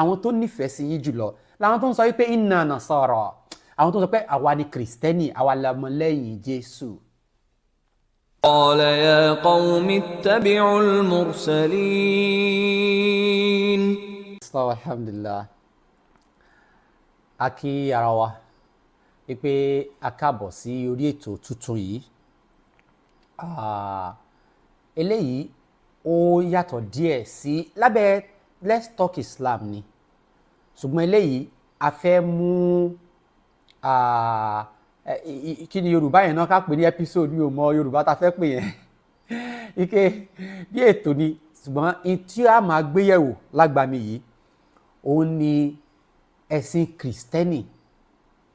àwọn tó nífẹ̀ẹ́ sí yín jùlọ làwọn tó ń sọ wípé inna nasara, àwọn tó ń sọ pé àwa ni kìrìsìtẹ́nì, àwa lọmọlẹ́yìn Jésù. قال يا قوم اتبعوا المرسلين. Alhamdulillah, a kí ara wa wípé a káàbọ̀ sí orí ètò tuntun yìí. Eléyìí ó yàtọ̀ díẹ̀ sí lábẹ́ Let's Talk Islam ni, ṣùgbọ́n eléyìí a fẹ́ mú kí ni Yorùbá yẹn náà ká pè ní episode, mi ò mọ Yorùbá ta fẹ́ pè yẹn ike bí ètò ni, ṣùgbọ́n tí a máa gbéyẹ̀wò lágbàmì yìí òun ni ẹ̀sìn kìrìsìtẹ́nì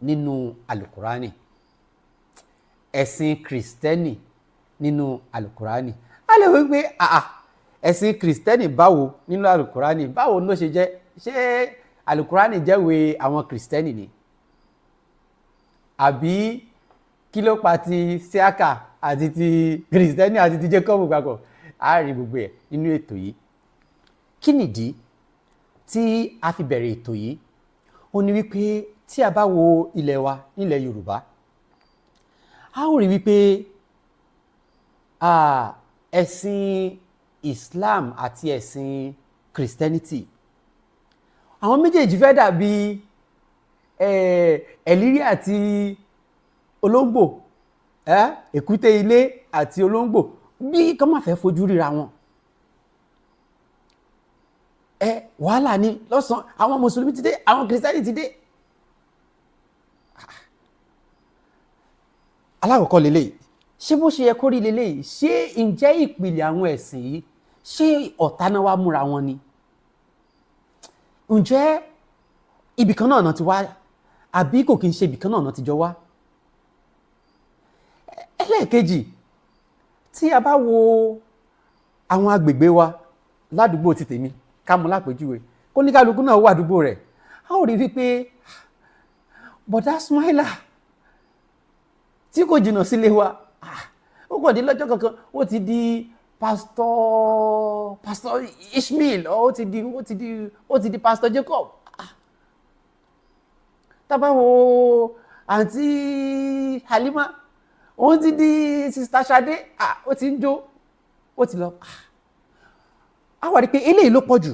nínú alukurani. Ẹ̀sìn kìrìsìtẹ́nì nínú alukurani. A lè wí pé ẹ̀sìn kìrìsìtẹ́nì báwo nínú alukurani, báwo ló ṣe jẹ́? Ṣé alukurani jẹ́wé àwọn kìrìsìtẹ́nì ni? Àbí kí ló pa ti Ishaq àti ti kìrìsìtẹ́nì àti ti Jacob papọ̀? A rí gbogbo ẹ̀ nínú ètò yìí. Kí nìdí tí a fi bẹ̀rẹ̀ ètò yìí? Ó ní wípé tí a bá wo ilẹ̀ wa nílẹ̀ Yorùbá, a ó rí wípé ẹ̀sìn Islam àti ẹ̀sìn Christianity, àwọn méjèèjì fẹ́ dàbí ẹ̀lírí àti olóńgbò, èkúté ilé àti olóńgbò, bí kán má fẹ́ fojú ríra wọn. Wàhálà ni lọ́sàn, àwọn mùsùlùmí ti dé, àwọn kìrìsìtẹ́nì ti dé. Alákọ̀ọ́kọ́ lélẹ́yìí, ṣé bó ṣe yẹ kó rí lélẹ́yìí? Ṣé ǹjẹ́ ìpìlẹ̀ àwọn ẹ̀sìn yìí ṣé ọ̀tá náà wá múra wọn ni? Ǹjẹ́ ibìkan náà ti wá àbí kò kí ń ṣe ibìkan náà ti jọ wá? Ẹlẹ́ẹ̀kejì, tí a bá wo àwọn agbègbè wa ládùúgbò ti tèmi, ká mú lápèjúwe, kó ní kálukú náà wà àdúgbò rẹ̀, a ó rí wípé bọ̀dá Smaila tí kò jìnnà sílé wa, ó kàn dé lọ́jọ́ kankan ó ti di pastor Ishmael, ó ti di pastor Jacob. Tá bá wo àǹtí Halima, ó ti di sister Ṣadé, ó ti ń jó, ó ti lọ. A wà rí pé eléyìí ló pọ̀ jù.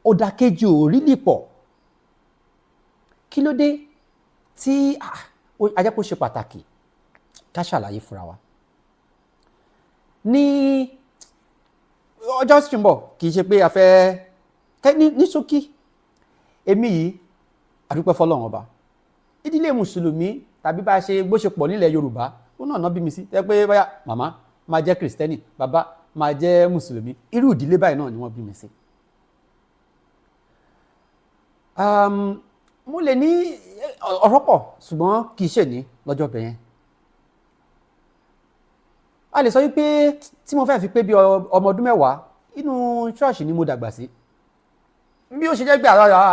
Òdàkejì ò rí lè pọ̀. Kí ló dé tí ajẹ́pọ̀ ṣe pàtàkì ká ṣàlàyé fúnra wa? Ní ọjọ́ tí ń bọ̀, kìí ṣe pé a fẹ́ ní ṣókí, èmi yìí àdúpẹ́ fọ́lọ́run ọba. Ìdílé mùsùlùmí tàbí bá ṣe bó ṣe pọ̀ nílẹ̀ Yorùbá, ó náà bí mi sí, tẹ́ pé báyà màmá máa jẹ́ kìrìsìtẹ́nì, bàbá máa jẹ́ mùsùlùmí, irú ìdílé báyìí náà ni wọ́n bí mi sí. Mo lè ní ọ̀rọ̀ pọ̀, ṣùgbọ́n kìí ṣe ní lọ́jọ́ bẹ̀yẹn. A lè sọ wípé tí mo fẹ́ fi pé bí ọmọ ọdún 10 inú ṣọ́ọ̀ṣì ni mo dàgbà sí. Bí ó ṣe jẹ́ pé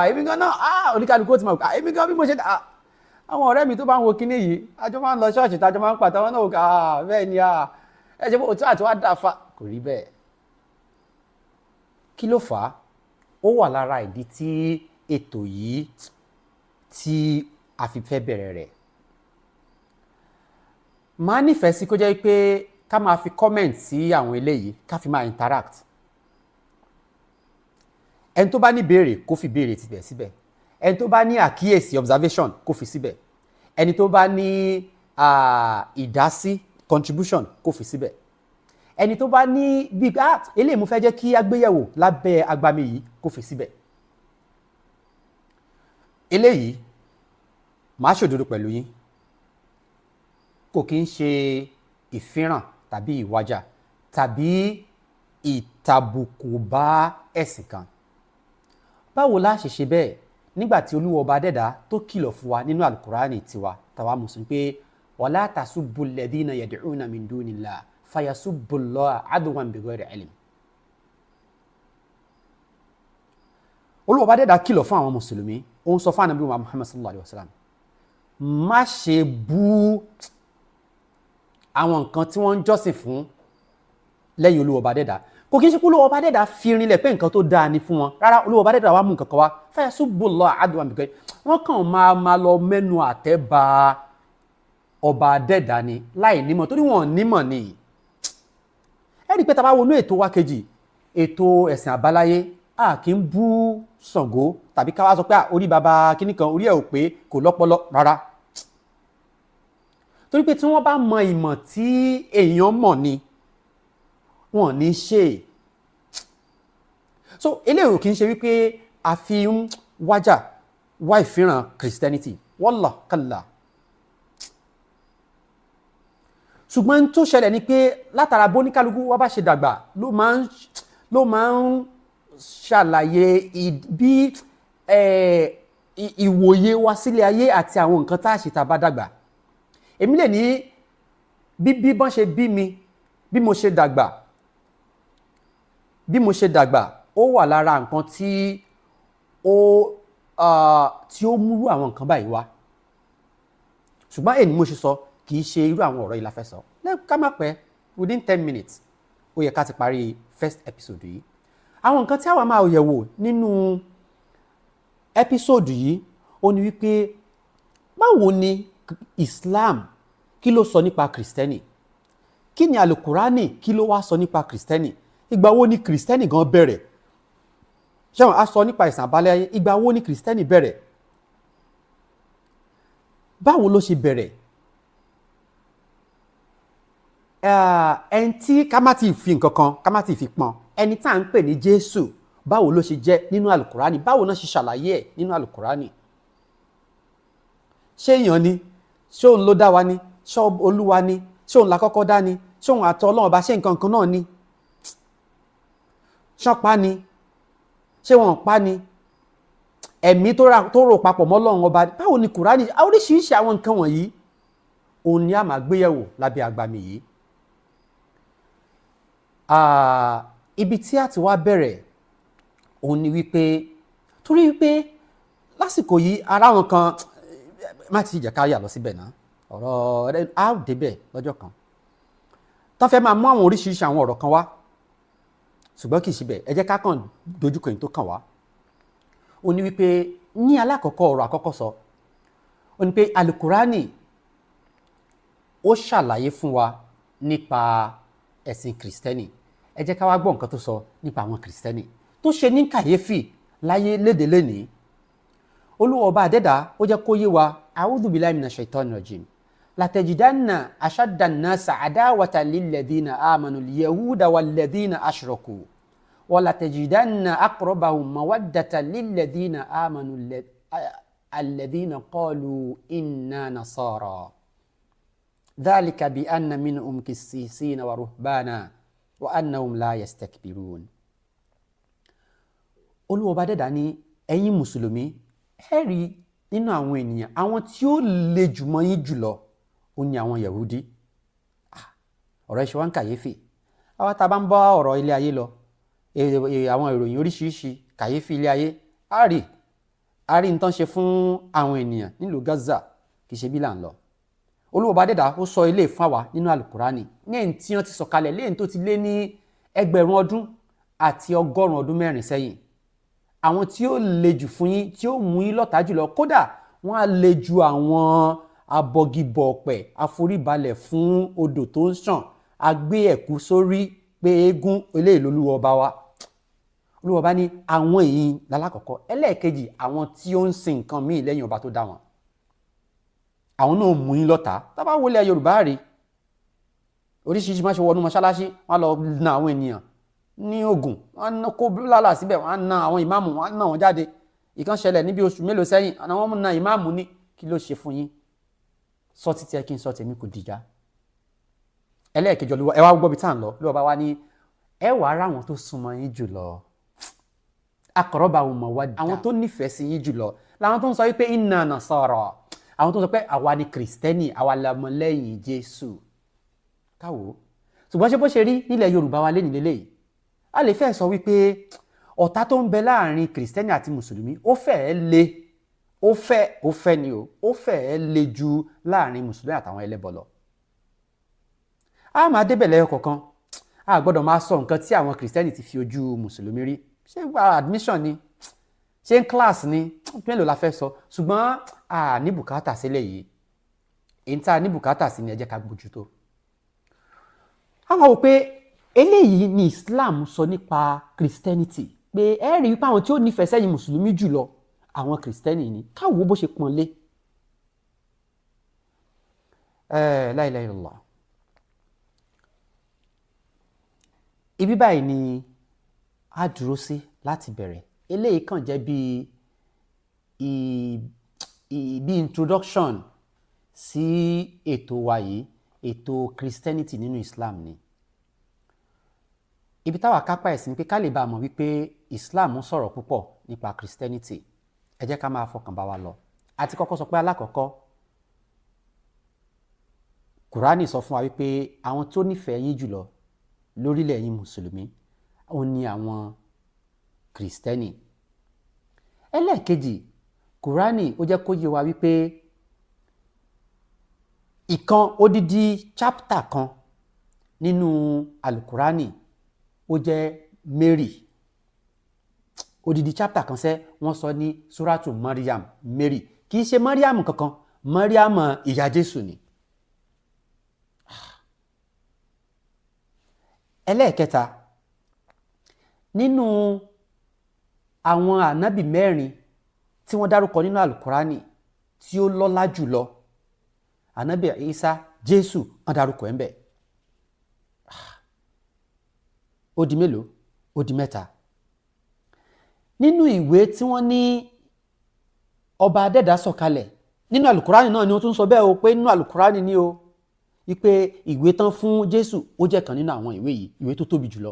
èmi gan náà oníkálukú ti mọ̀ pé èmi gan bí mo ṣe àwọn ọ̀rẹ́ mi tó bá ń wo kinní yìí, àjọ máa ń lọ ṣọ́ọ̀ṣì tájọ máa ń pàtàwọn náà bẹ́ẹ̀ ni ẹ ṣe bó tí àti wá dáfa, kò rí bẹ́ẹ̀. Kí ló fà á? Ó wà lára ìdí tí ètò yìí tí a fi fẹ́ bẹ̀rẹ̀ rẹ̀. Máa nífẹ̀ẹ́ sí kó jẹ́ pé ká máa fi comment sí àwọn eléyìí, ká fi máa interact. Ẹni tó bá ní béèrè kó fi béèrè tibẹ̀ síbẹ̀, ẹni tó bá ní àkíyèsí observation kó fi síbẹ̀, ẹni tó bá ní ìdásí contribution kó fi síbẹ̀, ẹni tó bá ní bí eléyìí mo fẹ́ jẹ́ kí agbéyẹ̀wò lábẹ́ agbami yìí kó fi síbẹ̀. Eléyìí màá ṣòdodo pẹ̀lú yín, kò kí ń ṣe ìfíràn tàbí ìwájà tàbí ìtàbùkù bá ẹ̀sìn kan. Báwo la ṣe ṣe bẹ́ẹ̀ nígbà tí Olúwa Ọba Adẹ́dàá tó kìlọ̀ fún wa nínú Al-Qur'ani tiwa tàwa mùsùlùmí pé wala tasubbu alladhina yad'una min dunillah fayasubbu Allaha adwan bighayri ilm. Olúwa Ọba Adẹ́dàá kìlọ̀ fún àwọn mùsùlùmí, ó ń sọ fún Ànábì wa Muhammad sallallahu alaihi wasallam, má ṣe bú àwọn nǹkan tí wọ́n ń jọ́sìn fún lẹ́yìn Olúwa Ọba Adẹ́dàá. kò kí n ṣe pé Olúwa Ọba Adẹ́dàá fi rinlẹ̀ pé nǹkan tó dáa ni fún wọn rárá. Olúwa Ọba Adẹ́dàá wá mú nǹkan kan wá fayasubbullaha adwan bighairi, wọ́n kàn máa lọ mẹ́nu àtẹ́ ba Ọba Adẹ́dàá ni láì nímọ̀, torí wọn nímọ̀ ni. ẹ rí i pé tá a bá wọnú ètò wa kejì, ètò ẹ̀sìn àbáláyé, a kì í bú Ṣàngó tàbí ká wá sọ pé orí baba kíní kan orí ẹ̀ ò pé kò lọ́pọlọ rárá. torí pé tí wọ́n bá mọ ìmọ̀ tí èèyàn mọ̀ ni wọn ní ṣe. so eléyìí kì í ṣe wípé a fi ń wá ìfihàn Christianity, wallah kalla. ṣùgbọ́n tó ṣẹlẹ̀ ni pé látara bóníkálukú wá bá ṣe dàgbà ló máa ń ṣàlàyé bí ìwòye wa sílé ayé àti àwọn nǹkan tá a ṣe tá a bá dàgbà. èmi lè ní bí bọ́n ṣe bí mi, bí mo ṣe dàgbà ó wà lára nǹkan tí ó múrú àwọn nǹkan báyìí wá. ṣùgbọ́n èyí ni mo ṣe sọ kì í ṣe irú àwọn ọ̀rọ̀ yìí la fẹ́ sọ. ká má pẹ́, within 10 minutes ó yẹ ká ti parí first episode yìí. àwọn nǹkan tí àwa máa yẹ̀wò nínú episode yìí ó ní wípé báwo ni Islam kí ló sọ nípa Kristẹni, kí ni Al-Qur'ani kí ló wá sọ nípa Kristẹni, ìgbà wo ni Kristẹni gan bẹ̀rẹ̀. ṣé wọn á sọ nípa ìsìn àbáláyé, ìgbà wo ni Kristẹni bẹ̀rẹ̀, báwo ló ṣe bẹ̀rẹ̀. ẹni tí ká má ti fi nǹkan kan ká má ti fi pọn, ẹni tá à ń pè ní Jésù, báwo ló ṣe jẹ́ nínú Al-Qur'ani, báwo náà ṣe ṣàlàyé ẹ̀ nínú Al-Qur'ani. ṣé èèyàn ni, ṣé òun ló dá wa ni, ṣé Olúwa ni, ṣé òun la kọ́kọ́ dá ni, ṣé òun àti Ọlọ́run bá ṣe nǹkan kan náà ni, ṣán pa ni, ṣé wọn pa ni, ẹ̀mí tó rò papọ̀ mọ́ Ọlọ́run ọba, báwo ni Kùránì, oríṣiríṣi àwọn nǹkan wọ̀nyí òun ni a máa gbéyẹ̀wò lábẹ́ agbami yìí. Ibi tí a ti wá bẹ̀rẹ̀ òun ni wípé, torí wípé lásìkò yìí ara wọn kan má ti jẹ́ ká yà lọ síbẹ̀ náà, ọ̀rọ̀ á débẹ̀ lọ́jọ́ kan tó fẹ́ máa mú àwọn oríṣiríṣi àwọn ọ̀rọ̀ kan wá, ṣùgbọ́n kì í ṣe bẹ́ẹ̀, ẹ jẹ́ ká kàn dojúkọ èyí tó kàn wá. ó ní wípé ní alákọ̀ọ́kọ́ ọ̀rọ̀ àkọ́kọ́ sọ, ó ní pé Al-Qur'ani ó ṣàlàyé fún wa nípa ẹ̀sìn Kristẹni. ẹ jẹ́ ká wá gbọ́ nǹkan tó sọ nípa àwọn Kristẹni tó ṣe ní kàyéfì láyé léde lénìí. Olúwa Ọba Adẹ́dàá ó jẹ́ kó yé wa, a'udhu billahi minash shaitani rajim, latajidanna ashadda an-nasa adawatan lilladhina amanu al-yahuda walladhina ashraku wa latajidanna aqrabahum mawaddatan lilladhina amanu alladhina qalu inna nasara dhalika bi anna minhum qissisina wa ruhbana wa annahum la yastakbirun. Olúwa Ọba Adẹ́dàá ní ẹ̀yin mùsùlùmí ẹ rí nínú àwọn ènìyàn àwọn tí ó le jù mọ́ yín jùlọ ó ní àwọn Yahudi. ọ̀rọ̀ ìṣe wa ń kàyéfì, àwa tá a bá ń bá ọ̀rọ̀ ilé ayé lọ, àwọn ìròyìn oríṣiríṣi kàyéfì ilé ayé a rí nǹkan ṣe fún àwọn ènìyàn nílùú Gaza, kì í ṣe bí là ń lọ. Olúwa Ọba Adẹ́dàá ó sọ ilé fún àwa nínú Al-Qur'ani ní èyí tí wọ́n ti sọ̀kalẹ̀ lẹ́yìn tó ti lé ní 1000 ọdún àti 100 ọdún mẹ́rin sẹ́yìn. àwọn tí ó le jù fún yín, tí ó mú yín lọ́tá jùlọ, kódà wọ́n á le ju àwọn abọgibọ̀pẹ̀ àforíbalẹ̀ fún odò tó ń ṣàn, agbé ẹ̀kú sórí pé eégún eléyìí lolúwa ọba wa. Olúwa Ọba ní àwọn èyí lálákọ̀ọ́kọ́. ẹlẹ́ẹ̀kejì, àwọn tí ó ń sin nǹkan míì lẹ́yìn ọba tó dá wọn, àwọn náà mú yín lọ́tá. tá bá wọlé Yorùbá rí oríṣiríṣi máa ṣe wọnú mọ́ṣáláṣí, wọ́n lọ na àwọn ènìyàn ní Ògùn, wọ́n kó lálà síbẹ̀, wọ́n na àwọn ìmáàmù, wọ́n na wọn jáde. ìkan ṣẹlẹ̀ níbi oṣù mélòó sẹ́yìn, àwọn na ìmáàmù ní kí ló ṣe fún yín, sọ títí ẹ kí n sọ tèmi kò dìjà. ẹlẹ́ẹ̀kejì ẹ wá gbọ́ bí tá à ń lọ, Olúwa Ọba wa ní ẹ wà á ráwọn tó súnmọ́ yín jùlọ, aqrabahum mawadda, àwọn tó nífẹ̀ẹ́ sí yín jùlọ làwọn tó ń sọ wípé inna nasara, àwọn tó ń sọ pé àwa ni Kristẹni, àwa lọmọlẹ́yìn Jésù. káwo ṣùgbọ́n ṣé bó ṣe rí nílẹ̀ Yorùbá wa lénìí lélẹ́yìí, a lè fẹ́ sọ wípé ọ̀tá tó ń bẹ láàrin Kristẹni àti Mùsùlùmí ó fẹ́ẹ́ le ju láàrin Mùsùlùmí àtàwọn ẹlẹ́bọ lọ. a máa débẹ̀ lẹ́yọ kọ̀ọ̀kan, a gbọ́dọ̀ máa sọ nǹkan tí àwọn kìrìsìtẹ́nì ti fi ojú mùsùlùmí rí. Ṣé admission ni, ṣé ń class ni, mélòó la fẹ́ sọ, ṣùgbọ́n a ní bùkátà sílẹ̀ yìí. Èyí tá a ní bùkátà sí ni ẹ jẹ́ ká bójútó. Àwọn wò pé eléyìí ni Islam sọ nípa Christianity, pé ẹ rí wípé àwọn tí ó nífẹ̀ẹ́ sẹ́yìn mùsùlùmí jùlọ àwọn kìrìsìtẹ́nì ni. Káwo bó ṣe pọ́n lé. La ilaha illallah. Ibi báyìí ni a dúró sí láti bẹ̀rẹ̀. Eléyìí kàn jẹ́ bí introduction sí ètò wa yìí, ètò Christianity nínú Islam ni. Ibi táwa kápá ẹ̀sìn ni pé ká lè bá mọ̀ wípé Islam sọ̀rọ̀ púpọ̀ nípa Christianity. Ẹ jẹ́ ká máa fọkàn bá wa lọ. A ti kọ́kọ́ sọ pé alákọ̀ọ́kọ́ Qur'an sọ fún wa wípé àwọn tó nífẹ̀ẹ́ yín jùlọ lórílẹ̀ yín mùsùlùmí òun ni àwọn kìrìsìtẹ́nì. Ẹlẹ́ẹ̀kejì, Qur'an ó jẹ́ kó yé wa wípé ìkan odidi chapter kan nínú Al-Qur'ani ó jẹ́ Mary. Odidi chapter kan sẹ́ wọ́n sọ ní Suratu Maryam, Mary. Kì í ṣe Maryam kankan, Maryam ìyá Jésù ni. Ẹlẹ́ẹ̀kẹta, nínú àwọn ànábì 4 tí wọ́n dárúkọ nínú Al-Qur'ani tí ó lọ́lá jùlọ, ànábì Isa, Jésù, wọ́n dárúkọ ẹ̀ ń bẹ̀. Ó di mélòó? Ó di 3. Nínú ìwé tí wọ́n ní ọba adẹ́dà sọ̀kalẹ̀ nínú Al-Qur'ani náà ni ó tún sọ bẹ́ẹ̀ o, pé nínú Al-Qur'ani ni o, wípé ìwé tán fún Jésù ó jẹ́ kan nínú àwọn ìwé yìí, ìwé tó tóbi jùlọ.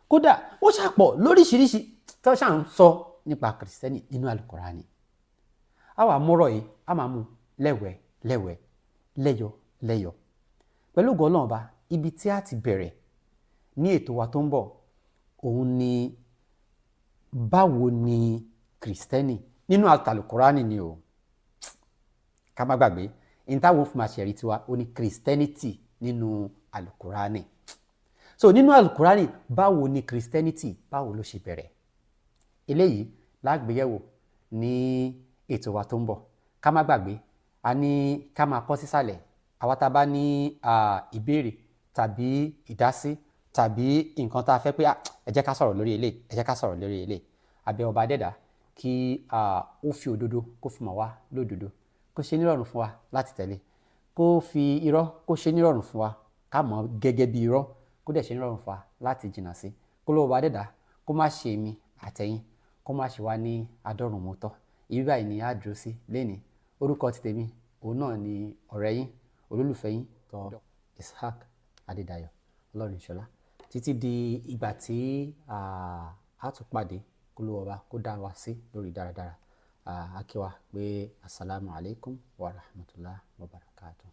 Kódà ó ṣàpọ̀ lóríṣiríṣi tó ṣà ń sọ nípa kìrìsìtẹ́nì nínú Al-Qur'ani. A wà mọ́rọ̀ yìí, a máa mú lẹ́wẹ̀ lẹ́wẹ̀, lẹ́yọ lẹ́yọ. Pẹ̀lú ògo Ọlọ́run Ọba, ibi tí a ti bẹ̀rẹ̀ ní ètò wa tó ń bọ̀ òun ni báwo ni kìrìsìtẹ́nì nínú Al-Qur'ani ni o. Ká má gbàgbé, in táwọn fún àṣẹrí tiwa ó ní Christianity nínú Al-Qur'ani. So nínú Al-Qur'ani, báwo ni Christianity, báwo ló ṣe bẹ̀rẹ̀? Eléyìí lágbéyẹ̀wò ní ètò wa tó ń bọ̀. Ká má gbàgbé, a ní ká máa kọ sísàlẹ̀ àwa tá bá ní ìbéèrè tàbí ìdásí tàbí nǹkan tá fẹ́ pé ẹ jẹ́ ká sọ̀rọ̀ lórí eléyìí, ẹ jẹ́ ká sọ̀rọ̀ lórí eléyìí. Abẹ́ ọba adẹ́dà kí ó fi òdodo kó fi mọ̀ wá lódodo, kó ṣe nírọ̀rùn fún wa láti tẹ̀lé, kó fi irọ́ kó ṣe nírọ̀rùn fún wa ká mọ̀ gẹ́gẹ́ bí irọ́, kó dẹ̀ ṣe nírọ̀rùn fún wa láti jìnnà sí. Kó lọ́wọ́ ọba adẹ́dà kó má ṣe èmi àtẹ̀yin, kó má ṣe wá ní adọ́rùn mọ́tọ́. Ibi báyìí ni a dúró sí lénìí. Orúkọ ti tèmi òun náà ni ọ̀rẹ́ yín, olólùfẹ́ yín tó Ishaq Adédayọ̀ Ọlọ́runṣọlá. Títí di ìgbà tí a tún pàdé, kó lọ́wọ́ ọba kó dá wa sí lórí dáradára. A kí wa pé assalamu alaikum wa rahmatullahi wa barakatuh.